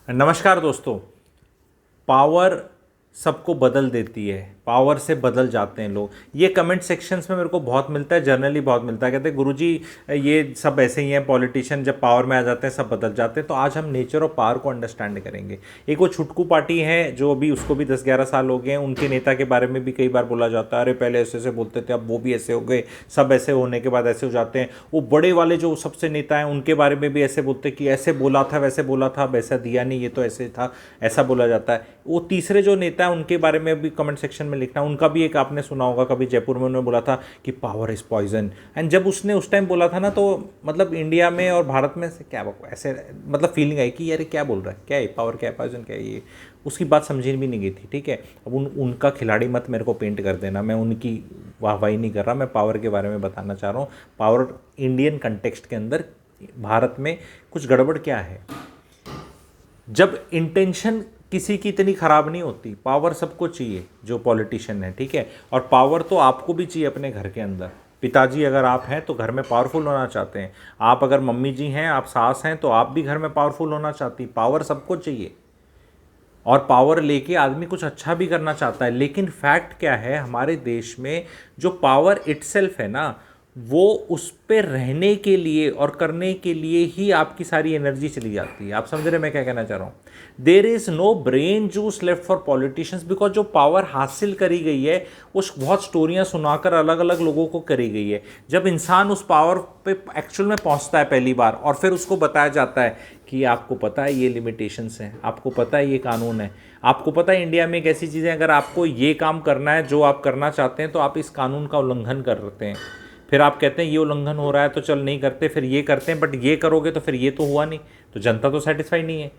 नमस्कार दोस्तों। पावर सबको बदल देती है, पावर से बदल जाते हैं लोग। ये कमेंट सेक्शंस में मेरे को बहुत मिलता है, जनरली बहुत मिलता है। कहते हैं गुरुजी ये सब ऐसे ही हैं, पॉलिटिशियन जब पावर में आ जाते हैं सब बदल जाते हैं। तो आज हम नेचर ऑफ पावर को अंडरस्टैंड करेंगे। एक वो छुटकू पार्टी है जो अभी उसको भी 10-11 साल हो गए हैं, उनके नेता के बारे में भी कई बार बोला जाता है, अरे पहले ऐसे ऐसे बोलते थे अब वो भी ऐसे हो गए, सब ऐसे होने के बाद ऐसे हो जाते हैं। वो बड़े वाले जो सबसे नेता हैं उनके बारे में भी ऐसे बोलते कि ऐसे बोला था वैसे बोला था, वैसा दिया नहीं, ये तो ऐसे था, ऐसा बोला जाता है। वो तीसरे जो नेता है उनके बारे में भी कमेंट सेक्शन में लिखना। उनका भी एक आपने सुना होगा, कभी जयपुर में उन्होंने बोला था कि पावर इज पॉइजन। एंड जब उसने उस टाइम बोला था ना, तो मतलब इंडिया में और भारत में से क्या ऐसे मतलब फीलिंग आई कि यार क्या बोल रहा है, क्या है पावर, क्या है पॉइजन, क्या है ये। उसकी बात समझी भी नहीं गई थी। ठीक है, अब उनका खिलाड़ी मत मेरे को पेंट कर देना, मैं उनकी वाहवाही नहीं कर रहा, मैं पावर के बारे में बताना चाह रहा हूँ। पावर इंडियन कंटेक्स्ट के अंदर भारत में कुछ गड़बड़ क्या है। जब इंटेंशन किसी की इतनी ख़राब नहीं होती, पावर सबको चाहिए जो पॉलिटिशियन है, ठीक है। और पावर तो आपको भी चाहिए अपने घर के अंदर। पिताजी अगर आप हैं तो घर में पावरफुल होना चाहते हैं, आप अगर मम्मी जी हैं, आप सास हैं, तो आप भी घर में पावरफुल होना चाहती। पावर सबको चाहिए और पावर लेके आदमी कुछ अच्छा भी करना चाहता है। लेकिन फैक्ट क्या है, हमारे देश में जो पावर इटसेल्फ है ना, वो उस पे रहने के लिए और करने के लिए ही आपकी सारी एनर्जी चली जाती है। आप समझ रहे मैं क्या कहना चाह रहा हूँ। There is no brain juice left for politicians, because जो पावर हासिल करी गई है वो बहुत स्टोरियाँ सुनाकर अलग अलग लोगों को करी गई है। जब इंसान उस पावर पे एक्चुअल में पहुँचता है पहली बार, और फिर उसको बताया जाता है कि आपको पता है ये लिमिटेशंस हैं, आपको पता है ये कानून है, आपको पता है इंडिया में एक ऐसी चीज़ है, अगर आपको ये काम करना है जो आप करना चाहते हैं तो आप इस कानून का उल्लंघन कर रहे हैं। फिर आप कहते हैं ये उल्लंघन हो रहा है तो चल नहीं करते, फिर ये करते हैं, बट ये करोगे तो फिर ये तो हुआ नहीं, तो जनता तो सेटिस्फाई नहीं है।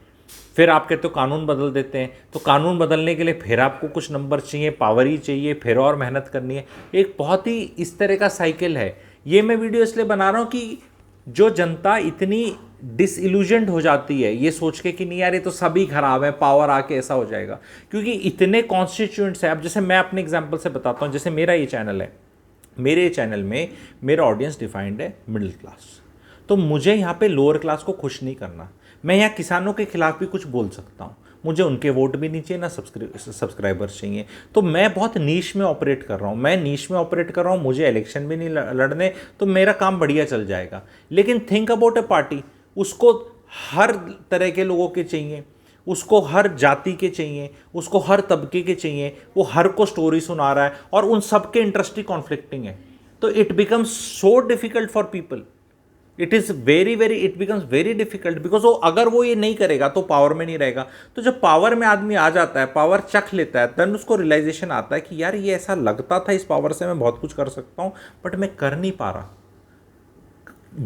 फिर आप कहते हो कानून बदल देते हैं, तो कानून बदलने के लिए फिर आपको कुछ नंबर चाहिए, पावर ही चाहिए, फिर और मेहनत करनी है। एक बहुत ही इस तरह का साइकिल है। ये मैं वीडियो इसलिए बना रहा हूँ कि जो जनता इतनी डिसइल्यूजन्ड हो जाती है ये सोच के कि नहीं यार ये तो सभी खराब है, पावर आके ऐसा हो जाएगा, क्योंकि इतने कॉन्स्टिट्यूएंट्स हैं। अब जैसे मैं अपने एग्जाम्पल से बताता हूँ, जैसे मेरा ये चैनल है, मेरे चैनल में मेरा ऑडियंस डिफाइंड है मिडिल क्लास, तो मुझे यहाँ पे लोअर क्लास को खुश नहीं करना। मैं यहाँ किसानों के खिलाफ भी कुछ बोल सकता हूँ, मुझे उनके वोट भी नहीं चाहिए, ना सब्सक्राइबर्स चाहिए। तो मैं बहुत नीश में ऑपरेट कर रहा हूँ, मैं नीश में ऑपरेट कर रहा हूँ, मुझे इलेक्शन भी नहीं लड़ने, तो मेरा काम बढ़िया चल जाएगा। लेकिन थिंक अबाउट ए पार्टी, उसको हर तरह के लोगों के चाहिए, उसको हर जाति के चाहिए, उसको हर तबके के चाहिए, वो हर को स्टोरी सुना रहा है और उन सबके इंटरेस्ट ही कॉन्फ्लिक्टिंग है। तो it becomes so difficult for people, it is it becomes very difficult, because वो अगर वो ये नहीं करेगा तो पावर में नहीं रहेगा। तो जब पावर में आदमी आ जाता है, पावर चख लेता है, तब उसको रियलाइजेशन आता है कि यार ये ऐसा लगता था इस पावर से मैं बहुत कुछ कर सकता हूँ, बट मैं कर नहीं पा रहा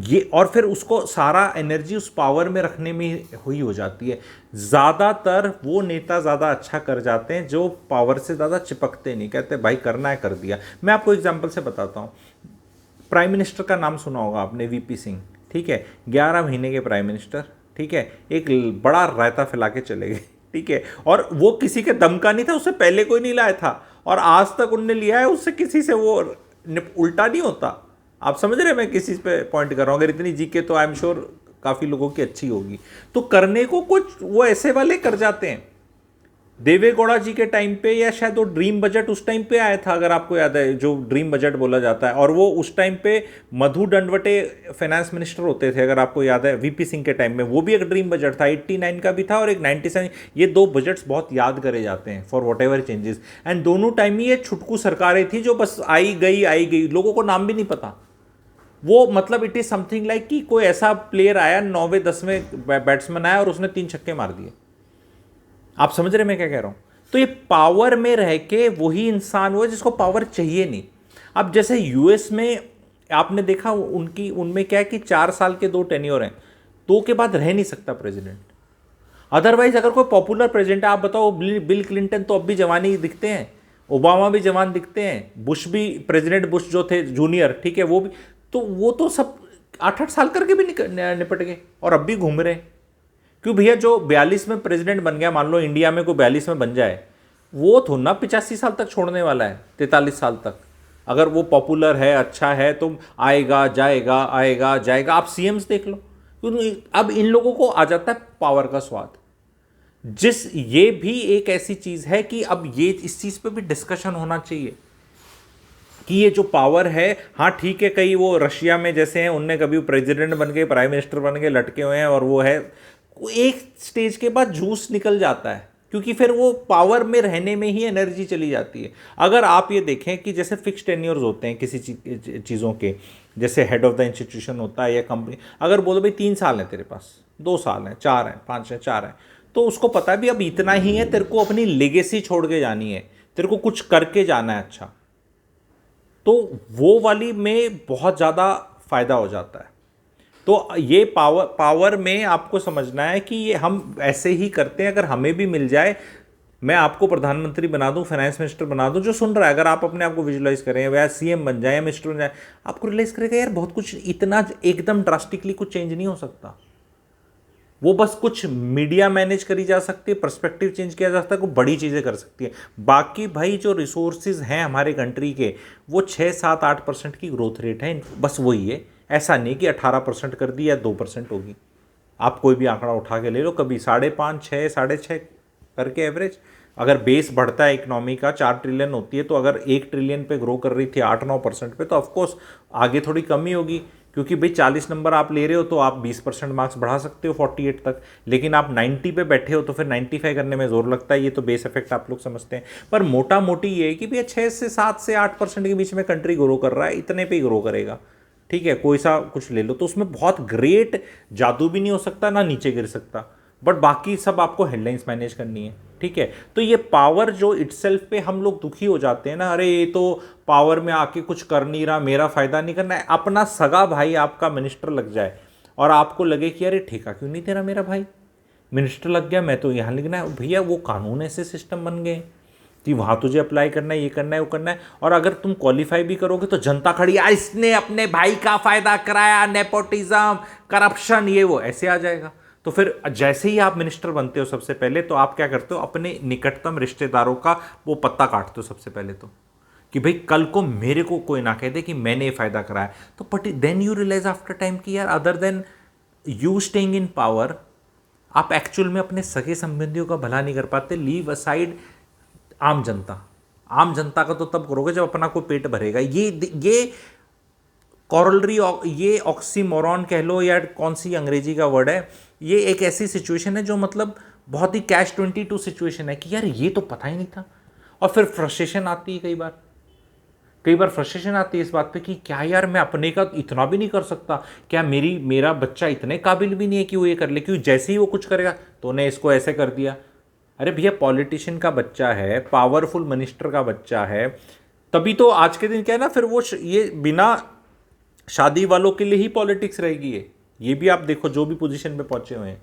ये। और फिर उसको सारा एनर्जी उस पावर में रखने में हुई हो जाती है। ज़्यादातर वो नेता ज़्यादा अच्छा कर जाते हैं जो पावर से ज़्यादा चिपकते नहीं, कहते भाई करना है कर दिया। मैं आपको एग्जांपल से बताता हूँ। प्राइम मिनिस्टर का नाम सुना होगा आपने, वीपी सिंह, ठीक है, 11 महीने के प्राइम मिनिस्टर, ठीक है, एक बड़ा रायता फैला के चले गए, ठीक है। और वो किसी के दम का नहीं था, उससे पहले कोई नहीं लाया था और आज तक उनने लिया है, उससे किसी से वो उल्टा नहीं होता। आप समझ रहे हैं मैं किस चीज़ पे पॉइंट कर रहा हूँ। अगर इतनी जीके तो आई एम श्योर काफ़ी लोगों की अच्छी होगी। तो करने को कुछ वो ऐसे वाले कर जाते हैं। देवेगौड़ा जी के टाइम पे, या शायद वो ड्रीम बजट उस टाइम पे आया था, अगर आपको याद है, जो ड्रीम बजट बोला जाता है, और वो उस टाइम पे मधु दंडवटे फाइनेंस मिनिस्टर होते थे, अगर आपको याद है, वीपी सिंह के टाइम में वो भी एक ड्रीम बजट था, 89 का भी था और एक 97। ये दो बजट्स बहुत याद करे जाते हैं for what ever changes. And दोनों टाइम ही ये छुटकू सरकारें थी जो बस आई गई, लोगों को नाम भी नहीं पता। वो मतलब इट इज समथिंग लाइक कि कोई ऐसा प्लेयर आया, 9वें 10वें बैट्समैन आया और उसने 3 छक्के मार दिए। आप समझ रहे मैं क्या कह रहा हूं। तो ये पावर में रह के वही इंसान हुआ जिसको पावर चाहिए नहीं। अब जैसे यूएस में आपने देखा, उनमें क्या है कि 4 साल के 2 टेन्योर हैं, 2 के बाद रह नहीं सकता प्रेसिडेंट। अदरवाइज अगर कोई पॉपुलर प्रेसिडेंट है, आप बताओ, बिल क्लिंटन तो अब भी जवान ही दिखते हैं, ओबामा भी जवान दिखते हैं, बुश भी, प्रेसिडेंट बुश जो थे जूनियर, ठीक है, वो तो सब 8-8 साल करके भी निपट गए और अब भी घूम रहे हैं। क्यों भैया, जो 42 में प्रेसिडेंट बन गया, मान लो इंडिया में कोई 42 में बन जाए, वो तो ना 85 साल तक छोड़ने वाला है, 43 साल तक। अगर वो पॉपुलर है, अच्छा है, तो आएगा जाएगा आएगा जाएगा। आप सीएम्स देख लो, अब इन लोगों को आ जाता है पावर का स्वाद। ये भी एक ऐसी चीज है कि अब ये इस चीज पे भी डिस्कशन होना चाहिए कि ये जो पावर है, हाँ ठीक है, कई वो रशिया में जैसे हैं, उनने कभी प्रेसिडेंट बन गए, प्राइम मिनिस्टर बन गए, लटके हुए हैं, और वो है, एक स्टेज के बाद जूस निकल जाता है, क्योंकि फिर वो पावर में रहने में ही एनर्जी चली जाती है। अगर आप ये देखें कि जैसे फिक्स टेन्योर्स होते हैं किसी चीज़ों के, जैसे हेड ऑफ द इंस्टीट्यूशन होता है या कंपनी, अगर बोलो भाई 3 साल है तेरे पास, 2 साल हैं, 4 हैं, 5 हैं, 4 हैं, तो उसको पता है भी अब इतना ही है, तेरे को अपनी लेगेसी छोड़ के जानी है, तेरे को कुछ करके जाना है अच्छा, तो वो वाली में बहुत ज़्यादा फायदा हो जाता है। तो ये पावर में आपको समझना है कि ये हम ऐसे ही करते हैं। अगर हमें भी मिल जाए, मैं आपको प्रधानमंत्री बना दूं, फाइनेंस मिनिस्टर बना दूं, जो सुन रहा है, अगर आप अपने आप को विजुलाइज करें, या सीएम बन जाए या मिनिस्टर बन जाए, आपको रियलाइज करेगा यार बहुत कुछ, इतना एकदम ड्रास्टिकली कुछ चेंज नहीं हो सकता। वो बस कुछ मीडिया मैनेज करी जा सकती है, पर्सपेक्टिव चेंज किया जा सकता है, कोई बड़ी चीज़ें कर सकती है। बाकी भाई जो रिसोर्सेज हैं हमारे कंट्री के, वो 6-7-8% की ग्रोथ रेट है, बस वही है। ऐसा नहीं कि 18% कर दी या 2% होगी। आप कोई भी आंकड़ा उठा के ले लो, कभी 5.5, 6, 6.5 करके एवरेज। अगर बेस बढ़ता है इकोनॉमी का, 4 ट्रिलियन होती है, तो अगर 1 ट्रिलियन पे ग्रो कर रही थी 8-9% पे, तो ऑफकोर्स आगे थोड़ी कमी होगी, क्योंकि भाई 40 नंबर आप ले रहे हो तो आप 20% मार्क्स बढ़ा सकते हो 48 तक, लेकिन आप 90 पे बैठे हो तो फिर 95 करने में जोर लगता है। ये तो बेस इफेक्ट आप लोग समझते हैं, पर मोटा मोटी ये है कि भैया 6 से 7 से 8% के बीच में कंट्री ग्रो कर रहा है, इतने पे ही ग्रो करेगा, ठीक है। कोई सा कुछ ले लो, तो उसमें बहुत ग्रेट जादू भी नहीं हो सकता, ना नीचे गिर सकता, बट बाकी सब आपको हेडलाइंस मैनेज करनी है, ठीक है। तो ये पावर जो इटसेल्फ पे हम लोग दुखी हो जाते हैं ना, अरे ये तो पावर में आके कुछ कर नहीं रहा, मेरा फायदा नहीं करना है। अपना सगा भाई आपका मिनिस्टर लग जाए और आपको लगे कि अरे ठेका क्यों नहीं दे रहा मेरा भाई, मिनिस्टर लग गया, मैं तो यहाँ लिखना है, भैया वो कानून ऐसे सिस्टम बन गए कि वहाँ तुझे अप्लाई करना है, ये करना है, वो करना है, और अगर तुम क्वालिफाई भी करोगे तो जनता खड़ी, इसने अपने भाई का फायदा कराया, नेपोटिज्म, करप्शन, ये वो ऐसे आ जाएगा। तो फिर जैसे ही आप मिनिस्टर बनते हो सबसे पहले तो आप क्या करते हो, अपने निकटतम रिश्तेदारों का वो पत्ता काटते हो सबसे पहले, तो कि भाई कल को मेरे को कोई ना कह दे कि मैंने ये फायदा कराया। तो but then you realize after time कि यार other than you staying in power, आप एक्चुअल में अपने सगे संबंधियों का भला नहीं कर पाते। लीव असाइड आम जनता, आम जनता का तो तब करोगे जब अपना कोई पेट भरेगा। ये कॉरलरी, ये ऑक्सीमोरॉन कह लो या कौन सी अंग्रेजी का वर्ड है, ये एक ऐसी सिचुएशन है जो मतलब बहुत ही कैश 22 सिचुएशन है कि यार ये तो पता ही नहीं था। और फिर फ्रस्ट्रेशन आती है, कई बार फ्रस्ट्रेशन आती है इस बात पे कि क्या यार मैं अपने का इतना भी नहीं कर सकता क्या, मेरा बच्चा इतने काबिल भी नहीं है कि वो ये कर ले, क्योंकि जैसे ही वो कुछ करेगा तो उन्हें इसको ऐसे कर दिया। अरे भैया पॉलिटिशियन का बच्चा है, पावरफुल मिनिस्टर का बच्चा है, तभी तो आज के दिन क्या है ना, फिर वो ये बिना शादी वालों के लिए ही पॉलिटिक्स रहेगी। ये भी आप देखो जो भी पोजीशन पे पहुंचे हुए हैं,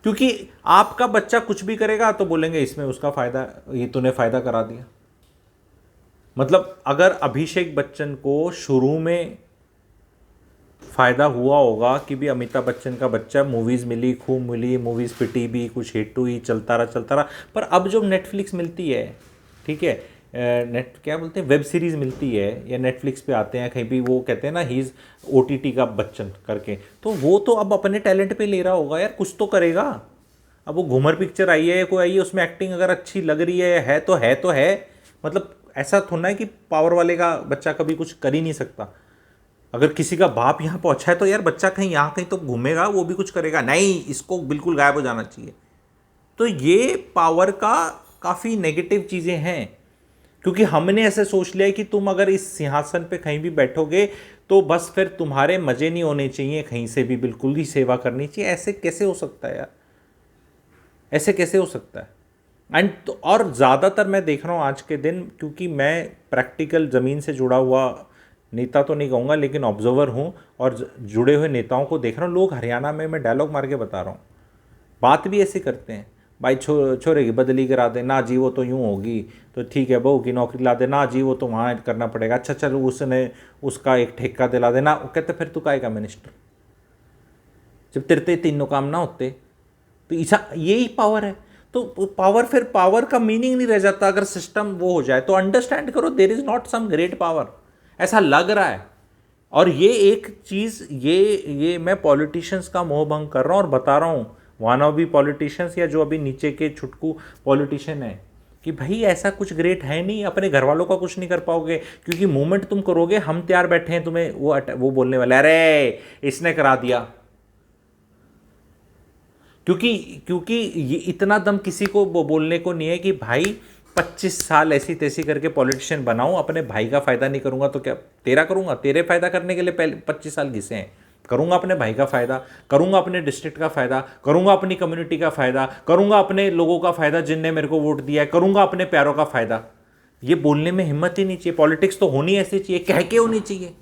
क्योंकि आपका बच्चा कुछ भी करेगा तो बोलेंगे इसमें उसका फायदा, ये तूने फायदा करा दिया। मतलब अगर अभिषेक बच्चन को शुरू में फायदा हुआ होगा कि भी अमिताभ बच्चन का बच्चा, मूवीज मिली, खूब मिली, मूवीज पिटी भी, कुछ हिट हुई, चलता रहा, पर अब जो नेटफ्लिक्स मिलती है, ठीक है, नेट क्या बोलते हैं, वेब सीरीज़ मिलती है या नेटफ्लिक्स पे आते हैं कहीं भी, वो कहते हैं ना ही इज़ OTT का बच्चन करके, तो वो तो अब अपने टैलेंट पे ले रहा होगा यार, कुछ तो करेगा। अब वो घूमर पिक्चर आई है, कोई आई है, उसमें एक्टिंग अगर अच्छी लग रही है तो है, मतलब ऐसा थोड़ा है कि पावर वाले का बच्चा कभी कुछ कर ही नहीं सकता। अगर किसी का बाप यहाँ पहुँचा है तो यार बच्चा कहीं यहाँ कहीं तो घूमेगा, वो भी कुछ करेगा, नहीं इसको बिल्कुल गायब हो जाना चाहिए। तो ये पावर का काफ़ी नेगेटिव चीज़ें हैं, क्योंकि हमने ऐसे सोच लिया है कि तुम अगर इस सिंहासन पे कहीं भी बैठोगे तो बस फिर तुम्हारे मज़े नहीं होने चाहिए, कहीं से भी बिल्कुल ही सेवा करनी चाहिए। ऐसे कैसे हो सकता है यार, ऐसे कैसे हो सकता है। एंड तो और ज़्यादातर मैं देख रहा हूँ आज के दिन, क्योंकि मैं प्रैक्टिकल ज़मीन से जुड़ा हुआ नेता तो नहीं कहूँगा लेकिन ऑब्जर्वर हूँ, और जुड़े हुए नेताओं को देख रहा हूँ। लोग हरियाणा में, मैं डायलॉग मार के बता रहा हूँ, बात भी ऐसे करते हैं, भाई छोरे की बदली करा दे ना जी, वो तो यूँ होगी, तो ठीक है बहू की नौकरी ला दे ना जी, वो तो वहाँ करना पड़ेगा, अच्छा चलो उसने उसका एक ठेका दिला देना। वो कहते फिर तू काहे का मिनिस्टर, जब तेरे 3 काम ना होते। तो ऐसा यही पावर है। तो पावर, फिर पावर का मीनिंग नहीं रह जाता अगर सिस्टम वो हो जाए। तो अंडरस्टैंड करो, there is not some great power, ऐसा लग रहा है। और ये एक चीज़, ये मैं पॉलिटिशियंस का मोह भंग कर रहा हूँ और बता रहा हूँ, वाना बी पॉलिटिशियंस या जो अभी नीचे के छुटकू पॉलिटिशियन है कि भाई ऐसा कुछ ग्रेट है नहीं, अपने घर वालों का कुछ नहीं कर पाओगे, क्योंकि मूवमेंट तुम करोगे हम तैयार बैठे हैं तुम्हें वो बोलने वाले अरे इसने करा दिया। क्योंकि क्योंकि ये इतना दम किसी को बोलने को नहीं है कि भाई 25 साल ऐसी तैसी करके पॉलिटिशियन बनाऊं, अपने भाई का फायदा नहीं करूंगा तो क्या तेरा करूंगा? तेरे फायदा करने के लिए पहले 25 साल घिसे हैं। करूंगा अपने भाई का फायदा, करूंगा अपने डिस्ट्रिक्ट का फायदा, करूंगा अपनी कम्युनिटी का फायदा, करूंगा अपने लोगों का फायदा जिनने मेरे को वोट दिया है, करूंगा अपने प्यारों का फायदा। ये बोलने में हिम्मत ही नहीं चाहिए। पॉलिटिक्स तो होनी ऐसी चाहिए, कह के होनी चाहिए,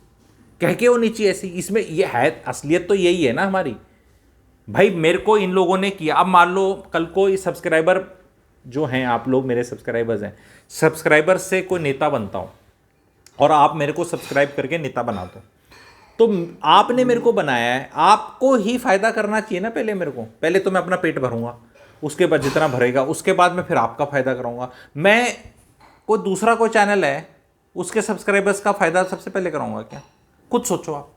कह के होनी चाहिए ऐसी। इसमें ये है असलियत तो यही है ना हमारी। भाई मेरे को इन लोगों ने किया, अब मान लो कल को ये सब्सक्राइबर जो हैं, आप लोग मेरे सब्सक्राइबर्स हैं, सब्सक्राइबर से कोई नेता बनता हूँ और आप मेरे को सब्सक्राइब करके नेता बना दो, तो आपने मेरे को बनाया है, आपको ही फायदा करना चाहिए ना। पहले तो मैं अपना पेट भरूंगा, उसके बाद जितना भरेगा उसके बाद मैं फिर आपका फायदा कराऊंगा। मैं कोई दूसरा कोई चैनल है उसके सब्सक्राइबर्स का फायदा सबसे पहले कराऊंगा क्या? खुद सोचो आप।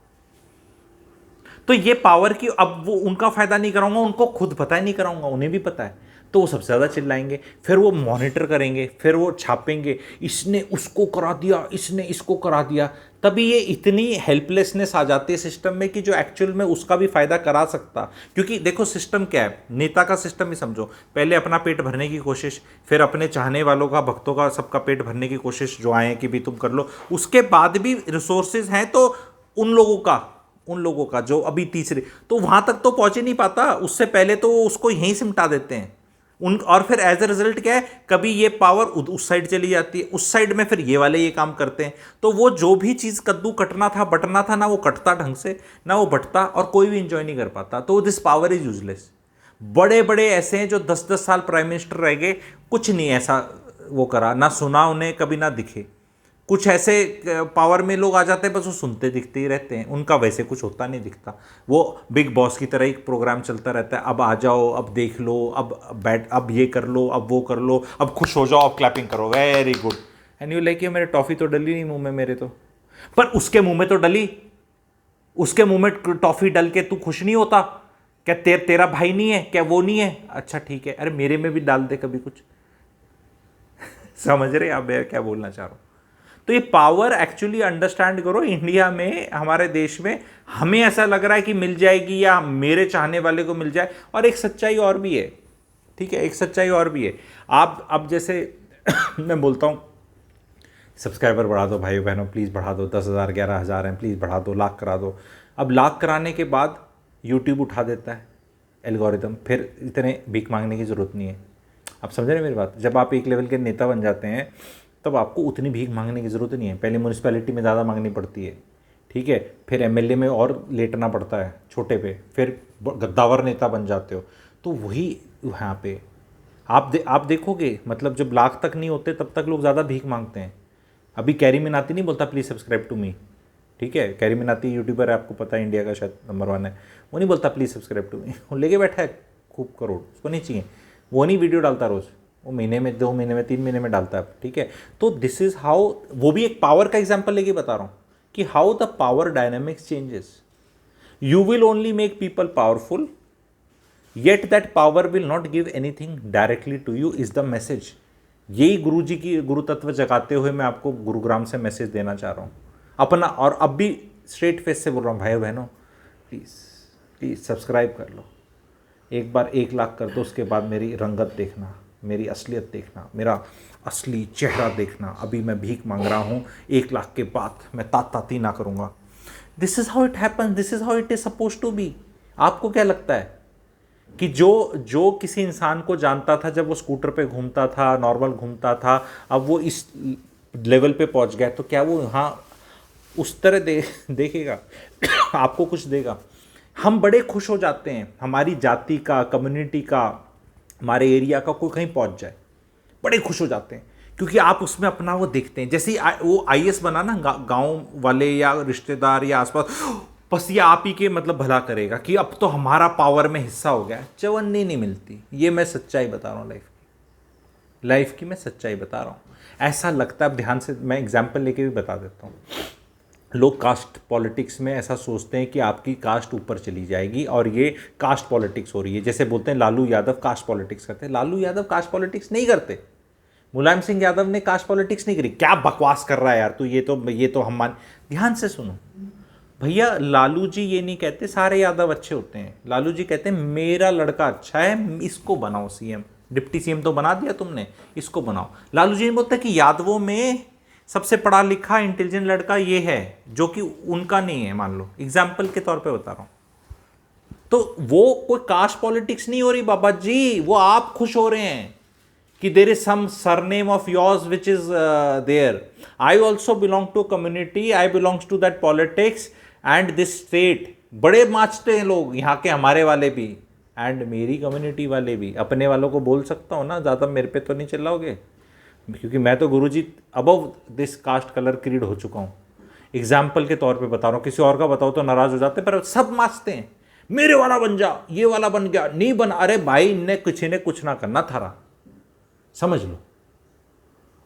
तो ये पावर की, अब वो उनका फायदा नहीं कराऊंगा, उनको खुद पता ही नहीं कराऊंगा, उन्हें भी पता है, तो वो सबसे ज़्यादा चिल्लाएंगे, फिर वो मॉनिटर करेंगे, फिर वो छापेंगे, इसने उसको करा दिया, इसने इसको करा दिया। तभी ये इतनी हेल्पलेसनेस आ जाती है सिस्टम में कि जो एक्चुअल में उसका भी फायदा करा सकता। क्योंकि देखो सिस्टम क्या है, नेता का सिस्टम ही समझो, पहले अपना पेट भरने की कोशिश, फिर अपने चाहने वालों का, भक्तों का, सबका पेट भरने की कोशिश, जो आए कि भी तुम कर लो, उसके बाद भी रिसोर्सेज हैं तो उन लोगों का जो अभी तीसरे, तो वहां तक तो पहुंच ही नहीं पाता, उससे पहले तो उसको यहीं सिमटा देते हैं उन। और फिर एज ए रिजल्ट क्या है, कभी ये पावर उस साइड चली जाती है, उस साइड में फिर ये वाले ये काम करते हैं, तो वो जो भी चीज़ कद्दू कटना था, बटना था ना, वो कटता ढंग से ना, वो बटता, और कोई भी इंजॉय नहीं कर पाता। तो दिस पावर इज यूजलेस। बड़े बड़े ऐसे हैं जो 10-10 साल प्राइम मिनिस्टर रह गए, कुछ नहीं ऐसा वो करा, ना सुना उन्हें कभी, ना दिखे। कुछ ऐसे पावर में लोग आ जाते हैं बस वो सुनते दिखते ही रहते हैं, उनका वैसे कुछ होता नहीं दिखता। वो बिग बॉस की तरह एक प्रोग्राम चलता रहता है, अब आ जाओ, अब देख लो, अब बैठ, अब ये कर लो, अब वो कर लो, अब खुश हो जाओ, अब क्लैपिंग करो, very good. And you like, ये मेरे टॉफ़ी तो डली नहीं मुंह में मेरे तो, पर उसके मुंह में तो डली, उसके मुंह में टॉफ़ी डल के तू खुश नहीं होता क्या? तेरा भाई नहीं है क्या? वो नहीं है? अच्छा ठीक है, अरे मेरे में भी डाल दे कभी कुछ। समझ रहे आप मैं क्या बोलना चाह रहा हूँ? तो ये पावर एक्चुअली अंडरस्टैंड करो, इंडिया में, हमारे देश में हमें ऐसा लग रहा है कि मिल जाएगी या मेरे चाहने वाले को मिल जाए। और एक सच्चाई और भी है, ठीक है, एक सच्चाई और भी है। आप अब जैसे मैं बोलता हूँ सब्सक्राइबर बढ़ा दो भाई बहनों, प्लीज़ बढ़ा दो, 10,000 11,000 हैं, प्लीज़ बढ़ा दो, लाख करा दो। अब लाख कराने के बाद यूट्यूब उठा देता है एल्गोरिदम, फिर इतने भीख मांगने की ज़रूरत नहीं है। आप समझ रहे हैं मेरी बात? जब आप एक लेवल के नेता बन जाते हैं तब आपको उतनी भीख मांगने की ज़रूरत नहीं है। पहले म्यूनिसिपैलिटी में ज़्यादा मांगनी पड़ती है, ठीक है, फिर एमएलए में और लेटना पड़ता है छोटे पे, फिर गद्दावर नेता बन जाते हो। तो वही यहाँ पे आप देखोगे, मतलब जब लाख तक नहीं होते तब तक लोग ज़्यादा भीख मांगते हैं। अभी कैरी मिनाती नहीं बोलता प्लीज़ सब्सक्राइब टू मी, ठीक है, कैरी मिनाती यूट्यूबर है, आपको पता है, इंडिया का शायद नंबर 1 है, वो नहीं बोलता प्लीज़ सब्सक्राइब टू मी, वो लेके बैठा है खूब करोड़, उसको नहीं चाहिए, वो नहीं वीडियो डालता रोज़, वो महीने में, 2 महीने में, 3 महीने में डालता है, ठीक है। तो दिस इज़ हाउ, वो भी एक पावर का एग्जांपल लेके बता रहा हूँ कि how the power dynamics changes. You will only make people powerful, yet that power will not give anything directly to you, is the message. यही गुरु जी की गुरु तत्व जगाते हुए मैं आपको गुरुग्राम से मैसेज देना चाह रहा हूँ अपना। और अब भी स्ट्रेट फेस से बोल रहा हूँ, भाई बहनों प्लीज़ प्लीज़ सब्सक्राइब कर लो, एक बार 1 लाख कर दो, उसके बाद मेरी रंगत देखना, मेरी असलियत देखना, मेरा असली चेहरा देखना। अभी मैं भीख मांग रहा हूँ, 1 लाख के बाद मैं ताती ना करूँगा। This is how it happens, this is how it is suppose to be. आपको क्या लगता है कि जो किसी इंसान को जानता था जब वो स्कूटर पे घूमता था, नॉर्मल घूमता था, अब वो इस लेवल पे पहुंच गया, तो क्या वो हाँ उस तरह देखेगा? आपको कुछ देगा? हम बड़े खुश हो जाते हैं, हमारी जाति का, कम्युनिटी का, हमारे एरिया का कोई कहीं पहुंच जाए, बड़े खुश हो जाते हैं, क्योंकि आप उसमें अपना वो देखते हैं। जैसे वो आईएएस बना ना, गांव वाले या रिश्तेदार या आसपास, बस ये आप ही के मतलब भला करेगा कि अब तो हमारा पावर में हिस्सा हो गया। चवन्नी नहीं मिलती, ये मैं सच्चाई बता रहा हूँ, लाइफ की मैं सच्चाई बता रहा हूँ। ऐसा लगता है, ध्यान से मैं एग्जाम्पल लेके भी बता देता हूँ। लोग कास्ट पॉलिटिक्स में ऐसा सोचते हैं कि आपकी कास्ट ऊपर चली जाएगी और ये कास्ट पॉलिटिक्स हो रही है। जैसे बोलते हैं लालू यादव कास्ट पॉलिटिक्स करते हैं, लालू यादव कास्ट पॉलिटिक्स नहीं करते। मुलायम सिंह यादव ने कास्ट पॉलिटिक्स नहीं करी। क्या बकवास कर रहा है यार तू, ये तो हम मान, ध्यान से सुनो भैया। लालू जी ये नहीं कहते सारे यादव अच्छे होते हैं, लालू जी कहते हैं मेरा लड़का अच्छा है, इसको बनाओ सीएम। डिप्टी सीएम तो बना दिया तुमने, इसको बनाओ। लालू जी ने बोलते कि यादवों में सबसे पढ़ा लिखा इंटेलिजेंट लड़का ये है जो कि उनका नहीं है, मान लो एग्जाम्पल के तौर पे बता रहा हूं। तो वो कोई कास्ट पॉलिटिक्स नहीं हो रही बाबा जी, वो आप खुश हो रहे हैं कि there is some surname of yours which is there. I also belong to community, I belongs to that politics and this state. बड़े माचते हैं लोग यहाँ के, हमारे वाले भी एंड मेरी कम्युनिटी वाले भी। अपने वालों को बोल सकता हूँ ना, ज़्यादा मेरे पे तो नहीं चिल्लाओगे, क्योंकि मैं तो Guruji above this caste colour creed हो चुका हूँ। एग्जाम्पल के तौर पे बता रहा हूँ, किसी और का बताओ तो नाराज हो जाते, पर सब माचते हैं मेरे वाला बन जा, ये वाला बन गया, नहीं बना। अरे भाई इनने किसी ने कुछ ना करना थारा, समझ लो।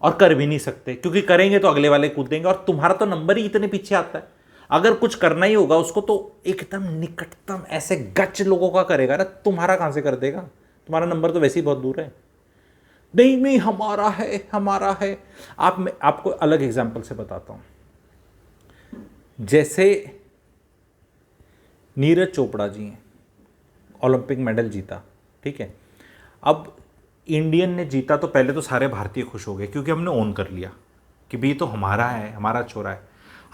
और कर भी नहीं सकते, क्योंकि करेंगे तो अगले वाले कूद देंगे और तुम्हारा तो नंबर ही इतने पीछे आता है। अगर कुछ करना ही होगा उसको तो एकदम निकटतम ऐसे गच लोगों का करेगा ना, तुम्हारा कहां से कर देगा? तुम्हारा नंबर तो वैसे ही बहुत दूर है। नहीं नहीं हमारा है, हमारा है। आपको अलग एग्जांपल से बताता हूं। जैसे नीरज चोपड़ा जी हैं, ओलंपिक मेडल जीता, ठीक है। अब इंडियन ने जीता तो पहले तो सारे भारतीय खुश हो गए, क्योंकि हमने ओन कर लिया कि भाई तो हमारा है, हमारा छोरा है।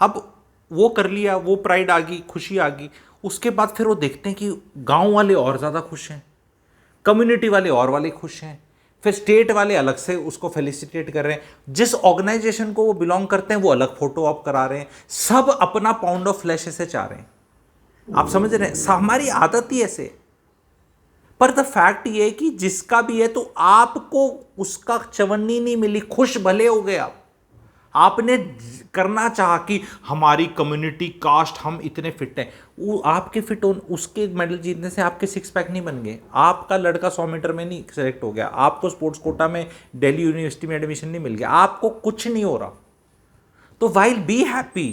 अब वो कर लिया, वो प्राइड आ गई, खुशी आ गई। उसके बाद फिर वो देखते हैं कि गांव वाले और ज़्यादा खुश हैं, कम्युनिटी वाले और वाले खुश हैं, फिर स्टेट वाले अलग से उसको फेलिसिटेट कर रहे हैं। जिस ऑर्गेनाइजेशन को वो बिलोंग करते हैं वो अलग फोटो ऑप करा रहे हैं, सब अपना पाउंड ऑफ फ्लैश से चाह रहे हैं। आप समझ रहे हैं? हमारी आदत ही ऐसे। पर द फैक्ट ये है कि जिसका भी है तो आपको उसका चवन्नी नहीं मिली, खुश भले हो गए आप। आपने करना चाहा कि हमारी कम्युनिटी कास्ट हम इतने फिट हैं, वो आपके फिट हो, उसके मेडल जीतने से आपके सिक्स पैक नहीं बन गए। आपका लड़का 100 मीटर में नहीं सेलेक्ट हो गया, आपको स्पोर्ट्स कोटा में दिल्ली यूनिवर्सिटी में एडमिशन नहीं मिल गया, आपको कुछ नहीं हो रहा। तो while be happy,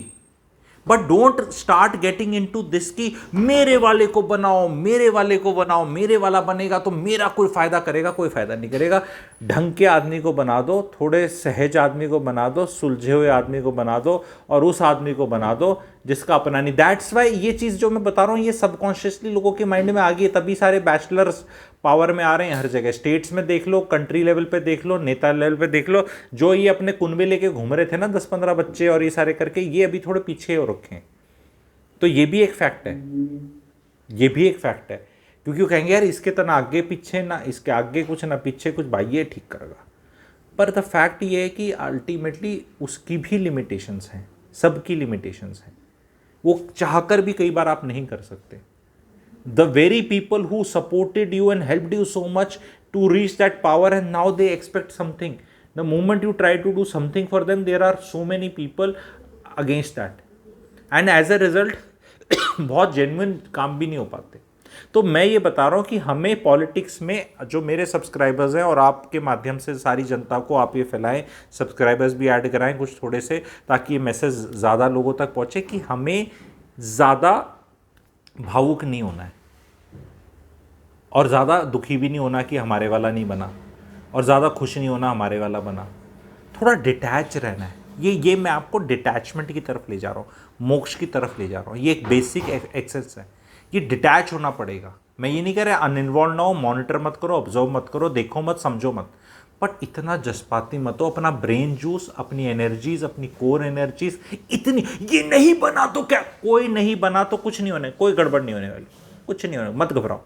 but don't start getting into this कि मेरे वाले को बनाओ, मेरे वाले को बनाओ, मेरे वाला बनेगा तो मेरा कोई फायदा करेगा। कोई फायदा नहीं करेगा। ढंग के आदमी को बना दो, थोड़े सहज आदमी को बना दो, सुलझे हुए आदमी को बना दो, और उस आदमी को बना दो जिसका अपना नहीं। दैट्स वाई ये चीज़ जो मैं बता रहा हूँ ये सबकॉन्शियसली लोगों के माइंड में आ गई है, तभी सारे बैचलर्स पावर में आ रहे हैं हर जगह। स्टेट्स में देख लो, कंट्री लेवल पे देख लो, नेता लेवल पे देख लो। जो ये अपने कुनबे लेके घूम रहे थे ना 10-15 बच्चे और ये सारे करके, ये अभी थोड़े पीछे हो रखे हैं। तो ये भी एक फैक्ट है, ये भी एक फैक्ट है। क्योंकि वो कहेंगे यार इसके तो ना आगे पीछे, ना इसके आगे कुछ ना पीछे कुछ, भाई ये ठीक करेगा। पर द फैक्ट ये है कि अल्टीमेटली उसकी भी लिमिटेशंस हैं, सबकी लिमिटेशंस हैं। वो चाहकर भी कई बार आप नहीं कर सकते। The very people who supported you and helped you so much to reach that power, and now they expect something. The moment you try to do something for them, there are so many people against that, and as a result बहुत genuine काम भी नहीं हो पाते। तो मैं ये बता रहा हूँ कि हमें पॉलिटिक्स में, जो मेरे सब्सक्राइबर्स हैं और आपके माध्यम से सारी जनता को आप ये फैलाएं, सब्सक्राइबर्स भी ऐड कराएं कुछ थोड़े से, ताकि ये मैसेज ज़्यादा लोगों तक पहुँचे कि हमें ज़्यादा भावुक नहीं होना है और ज़्यादा दुखी भी नहीं होना कि हमारे वाला नहीं बना, और ज़्यादा खुश नहीं होना हमारे वाला बना। थोड़ा डिटैच रहना है। ये मैं आपको डिटैचमेंट की तरफ ले जा रहा हूँ, मोक्ष की तरफ ले जा रहा हूँ। ये एक बेसिक एक्सेस है, ये डिटैच होना पड़ेगा। मैं ये नहीं कह रहा अनइन्वॉल्व ना हो, मॉनिटर मत करो, ऑब्जर्व मत करो, देखो मत, समझो मत, बट इतना जज्बाती मत हो। अपना ब्रेन जूस, अपनी एनर्जीज, अपनी कोर एनर्जीज इतनी, ये नहीं बना तो क्या, कोई नहीं बना तो कुछ नहीं होने, कोई गड़बड़ नहीं होने वाली, कुछ नहीं होने, मत घबराओ।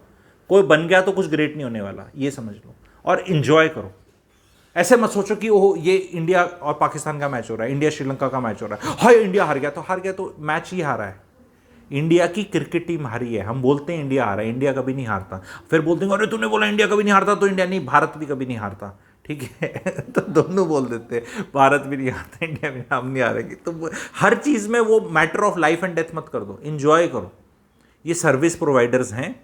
कोई बन गया तो कुछ ग्रेट नहीं होने वाला, ये समझ लो और इन्जॉय करो। ऐसे मत सोचो कि ओह ये इंडिया और पाकिस्तान का मैच हो रहा है, इंडिया श्रीलंका का मैच हो रहा है, हाय इंडिया हार गया तो मैच ही हारा है। इंडिया की क्रिकेट टीम हारी है। हम बोलते हैं इंडिया हारा है, इंडिया कभी नहीं हारता। फिर बोलते हैं अरे तूने बोला इंडिया कभी नहीं हारता, तो इंडिया नहीं, भारत भी कभी नहीं हारता, ठीक है। तो दोनों बोल देते हैं, भारत भी नहीं हारता, इंडिया भी, हम नहीं हारेंगे। तो हर चीज़ में वो matter of life and death मत कर दो, इंजॉय करो। ये सर्विस प्रोवाइडर्स हैं,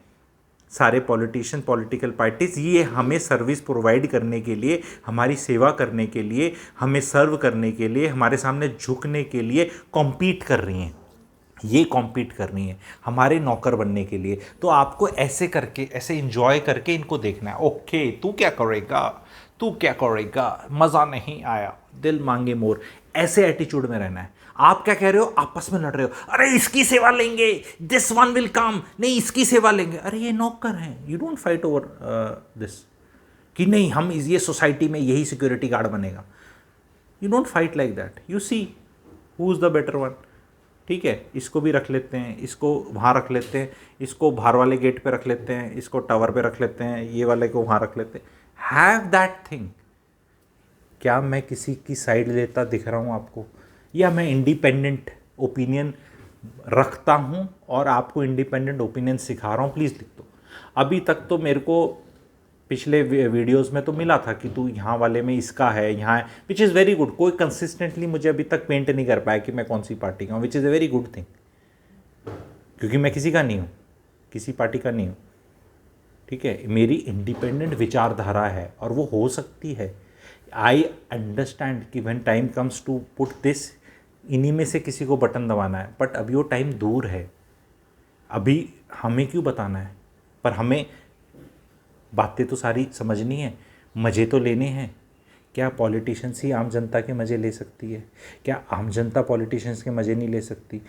सारे पॉलिटिशियन, पॉलिटिकल पार्टीज, ये हमें सर्विस प्रोवाइड करने के लिए, हमारी सेवा करने के लिए, हमें सर्व करने के लिए, हमारे सामने झुकने के लिए कॉम्पीट कर रही हैं। ये कॉम्पीट कर रही हैं हमारे नौकर बनने के लिए। तो आपको ऐसे करके, ऐसे इंजॉय करके इनको देखना है। ओके, तू क्या करेगा, तू क्या करेगा, मज़ा नहीं आया, दिल मांगे मोर, ऐसे एटीट्यूड में रहना है। आप क्या कह रहे हो, आपस में लड़ रहे हो, अरे इसकी सेवा लेंगे, दिस वन विल कम, नहीं इसकी सेवा लेंगे। अरे ये नौकर हैं, you don't fight over this कि नहीं हम ये सोसाइटी में यही सिक्योरिटी गार्ड बनेगा। You don't fight like that, you see who is the better one. ठीक है, इसको भी रख लेते हैं, इसको वहाँ रख लेते हैं, इसको बाहर वाले गेट पे रख लेते हैं, इसको टावर पे रख लेते हैं, ये वाले को वहाँ रख लेते हैं। Have that thing. क्या मैं किसी की साइड लेता दिख रहा हूँ आपको, या मैं इंडिपेंडेंट ओपिनियन रखता हूँ और आपको इंडिपेंडेंट ओपिनियन सिखा रहा हूँ? प्लीज़ लिख दो। अभी तक तो मेरे को पिछले वीडियोस में तो मिला था कि तू यहाँ वाले में इसका है, यहाँ है, विच इज़ वेरी गुड। कोई कंसिस्टेंटली मुझे अभी तक पेंट नहीं कर पाया कि मैं कौन सी पार्टी का हूँ, which is a very good thing, क्योंकि मैं किसी का नहीं हूँ, किसी पार्टी का नहीं हूँ। ठीक है, मेरी इंडिपेंडेंट विचारधारा है और वो हो सकती है। आई अंडरस्टैंड कि when time comes to put this, इन्हीं में से किसी को बटन दबाना है, बट अभी वो टाइम दूर है। अभी हमें क्यों बताना है, पर हमें बातें तो सारी समझनी है, मज़े तो लेने हैं। क्या पॉलिटिशियंस ही आम जनता के मज़े ले सकती है? क्या आम जनता पॉलिटिशियंस के मज़े नहीं ले सकती?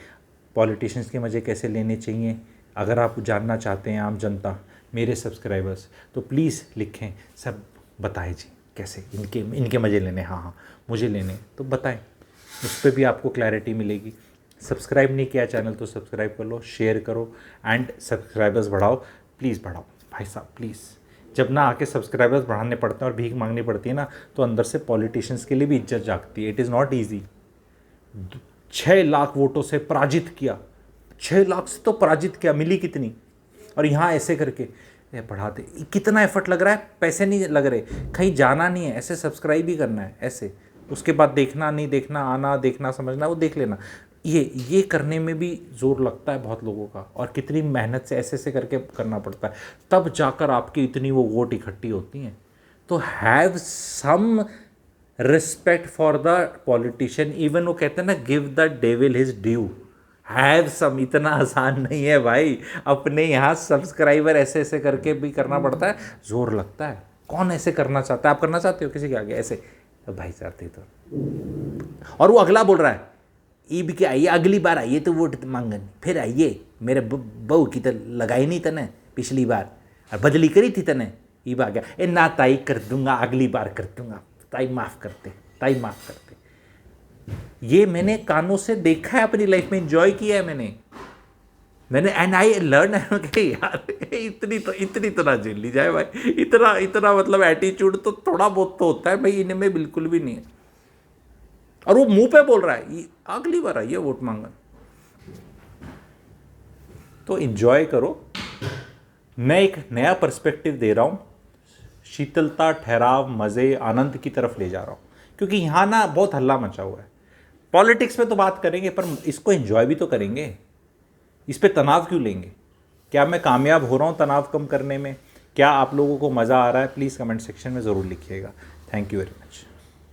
पॉलिटिशियंस के मज़े कैसे लेने चाहिए? अगर आप जानना चाहते हैं आम जनता, मेरे सब्सक्राइबर्स, तो प्लीज़ लिखें, सब बताएं जी कैसे इनके मज़े लेने। हाँ हाँ मुझे लेने, तो बताएं, उस पर भी आपको क्लैरिटी मिलेगी। सब्सक्राइब नहीं किया चैनल तो सब्सक्राइब कर लो, शेयर करो एंड सब्सक्राइबर्स बढ़ाओ, प्लीज़ बढ़ाओ भाई साहब प्लीज़। जब ना आके सब्सक्राइबर्स बढ़ाने पड़ते हैं और भीख मांगनी पड़ती है ना, तो अंदर से पॉलिटिशियंस के लिए भी इज्जत जागती है। It is not easy. 6 lakh वोटों से पराजित किया, 6 लाख से तो पराजित किया, मिली कितनी? और यहाँ ऐसे करके बढ़ाते, कितना एफर्ट लग रहा है, पैसे नहीं लग रहे, कहीं जाना नहीं है, ऐसे सब्सक्राइब ही करना है ऐसे, उसके बाद देखना नहीं देखना, आना देखना समझना वो देख लेना। ये करने में भी ज़ोर लगता है बहुत लोगों का, और कितनी मेहनत से ऐसे ऐसे करके करना पड़ता है, तब जाकर आपकी इतनी वो वोट इकट्ठी होती हैं। तो have some respect for the politician. Even वो कहते हैं ना, give the devil his due, have some. इतना आसान नहीं है भाई, अपने यहाँ सब्सक्राइबर ऐसे ऐसे करके भी करना पड़ता है, ज़ोर लगता है। कौन ऐसे करना चाहता है? आप करना चाहते हो किसी के आगे ऐसे? तो भाई चाहते तो, और वो अगला बोल रहा है ये भी क्या, आइए अगली बार आइए तो वोट मांगन, फिर आइए, मेरे बहू की तो लगाई नहीं तने पिछली बार, और बदली करी थी तने, ये आ गया, ए ना ताई कर दूंगा, अगली बार कर दूंगा, ताई माफ़ करते, ताई माफ़ करते। ये मैंने कानों से देखा है, अपनी लाइफ में एंजॉय किया है मैंने एंड आई लर्न कि यार इतनी तो ना झेल ली जाए भाई, इतना मतलब एटीट्यूड तो थोड़ा बहुत तो होता है भाई, इनमें बिल्कुल भी नहीं है। और वो मुंह पे बोल रहा है ये अगली बार आइए वोट मांगन। तो एंजॉय करो। मैं एक नया पर्सपेक्टिव दे रहा हूँ, शीतलता, ठहराव, मज़े, आनंद की तरफ ले जा रहा हूँ, क्योंकि यहाँ ना बहुत हल्ला मचा हुआ है। पॉलिटिक्स में तो बात करेंगे, पर इसको एंजॉय भी तो करेंगे। इस पे तनाव क्यों लेंगे? क्या मैं कामयाब हो रहा हूँ तनाव कम करने में? क्या आप लोगों को मज़ा आ रहा है? प्लीज़ कमेंट सेक्शन में ज़रूर लिखिएगा। Thank you very much.